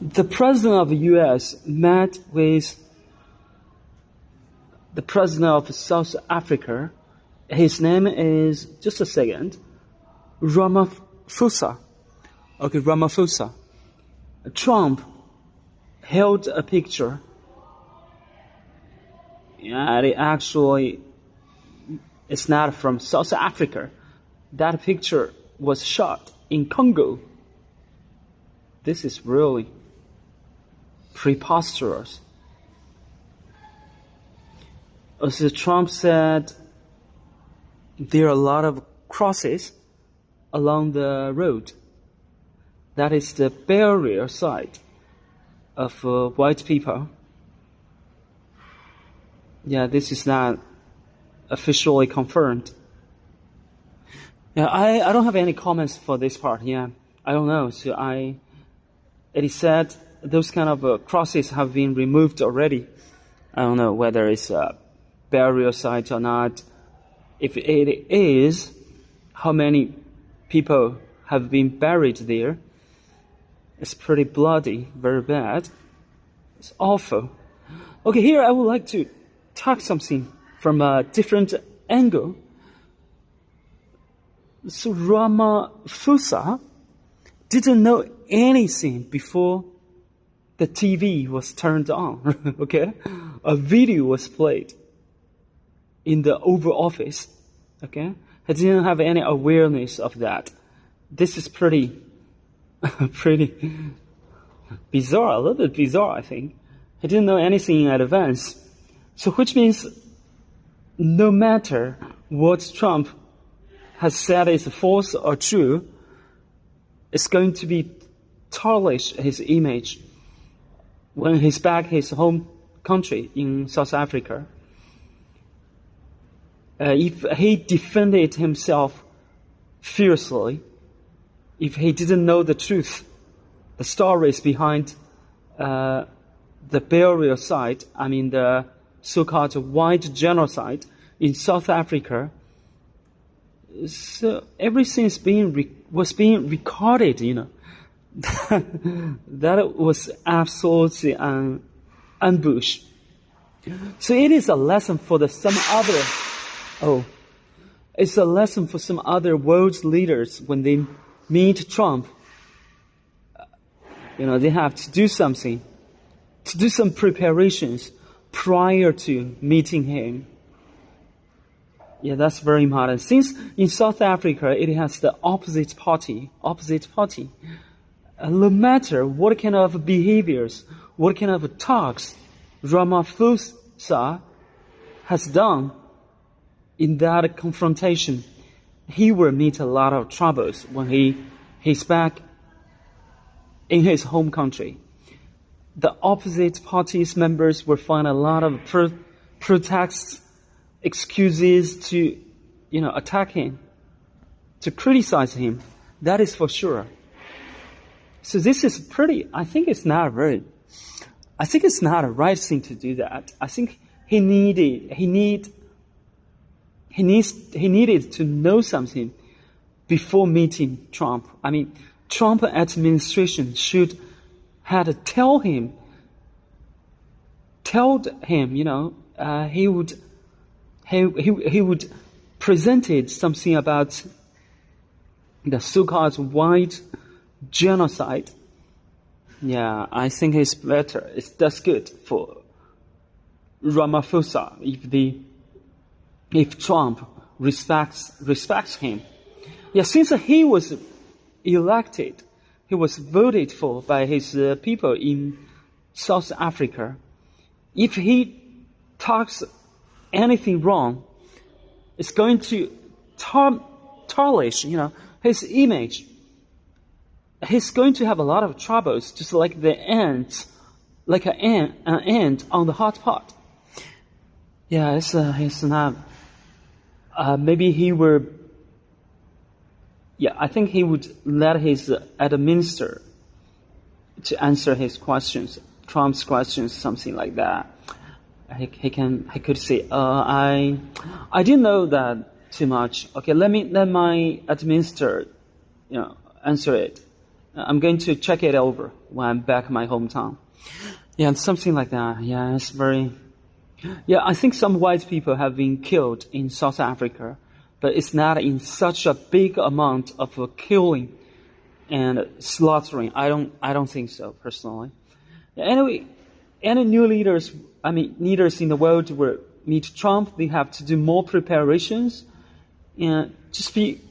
The president of the U.S. met with the president of South Africa. His name is, just a second, Ramaphosa. Okay, Ramaphosa. Trump held a picture. Yeah, it's not from South Africa. That picture was shot in Congo. This is really preposterous. As Trump said, there are a lot of crosses along the road. That is the burial site of white people. Yeah, this is not officially confirmed. Yeah, I don't have any comments for this part. Yeah, I don't know. So it is said those kind of crosses have been removed already. I don't know whether it's a burial site or not. If it is, how many people have been buried there? It's pretty bloody, very bad. It's awful. Okay, here I would like to talk something from a different angle. So Ramaphosa didn't know anything before the TV was turned on, okay? A video was played in the Oval Office, okay? He didn't have any awareness of that. This is pretty bizarre, a little bit bizarre, I think. He didn't know anything in advance. So which means no matter what Trump has said is false or true, it's going to be tarnish his image when he's back his home country in South Africa. If he defended himself fiercely, if he didn't know the truth, the stories behind the burial site, the so-called white genocide in South Africa, so everything was being recorded, that was absolutely an ambush. So it is a lesson for it's a lesson for some other world leaders when they meet Trump. They have to do something, to do some preparations prior to meeting him. Yeah, that's very important. Since in South Africa it has the opposite party. No matter what kind of behaviors, what kind of talks Ramaphosa has done in that confrontation, he will meet a lot of troubles when he's back in his home country. The opposite party's members will find a lot of pretexts, excuses to, attack him, to criticize him. That is for sure. So this is I think it's not a right thing to do that. I think he needed to know something before meeting Trump. Trump administration should had told him, he would presented something about the so-called white genocide. Yeah, I think it's better. That's good for Ramaphosa if Trump respects him. Yeah, since he was elected, he was voted for by his people in South Africa. If he talks anything wrong, it's going to tarnish, his image. He's going to have a lot of troubles, just like the ants, like an ant on the hot pot. Yeah, it's not. Maybe he will. Yeah, I think he would let his administrator to answer his questions, Trump's questions, something like that. He could say, I didn't know that too much. Okay, let my administrator, answer it. I'm going to check it over when I'm back in my hometown. Yeah, something like that. Yeah, it's very... Yeah, I think some white people have been killed in South Africa, but it's not in such a big amount of killing and slaughtering. I don't think so, personally. Anyway, any new leaders in the world will meet Trump. They have to do more preparations and just be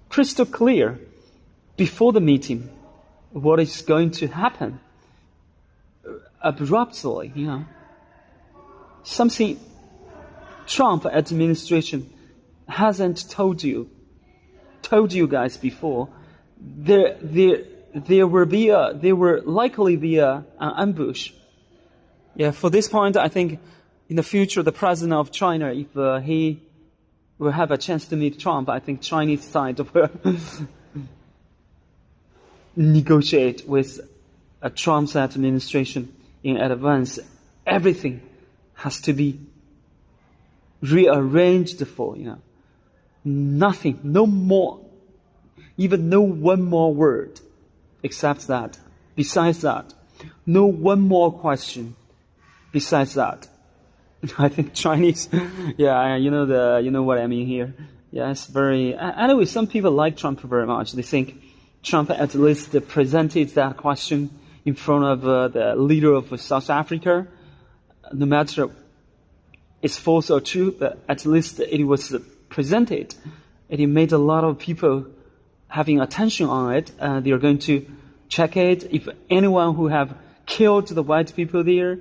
crystal clear before the meeting what is going to happen abruptly, Something Trump administration hasn't told you guys before. There will likely be an ambush. Yeah, for this point, I think in the future, the president of China, if he will have a chance to meet Trump, I think Chinese side will negotiate with Trump's administration in advance. Everything has to be rearranged for, Nothing, no more, even no one more word except that. Besides that, no one more question besides that. I think Chinese, you know what I mean here. Yeah, it's very, anyway, some people like Trump very much. They think Trump at least presented that question in front of the leader of South Africa. No matter it's false or true, but at least it was presented. And it made a lot of people having attention on it. They are going to check it. If anyone who have killed the white people there,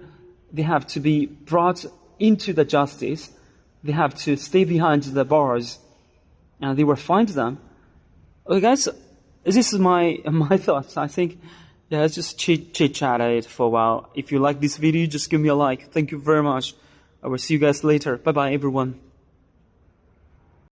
they have to be brought into the justice. They have to stay behind the bars, and they will find them. Okay, guys, this is my thoughts. I think, let's just chit-chat it for a while. If you like this video, just give me a like. Thank you very much. I will see you guys later. Bye-bye, everyone.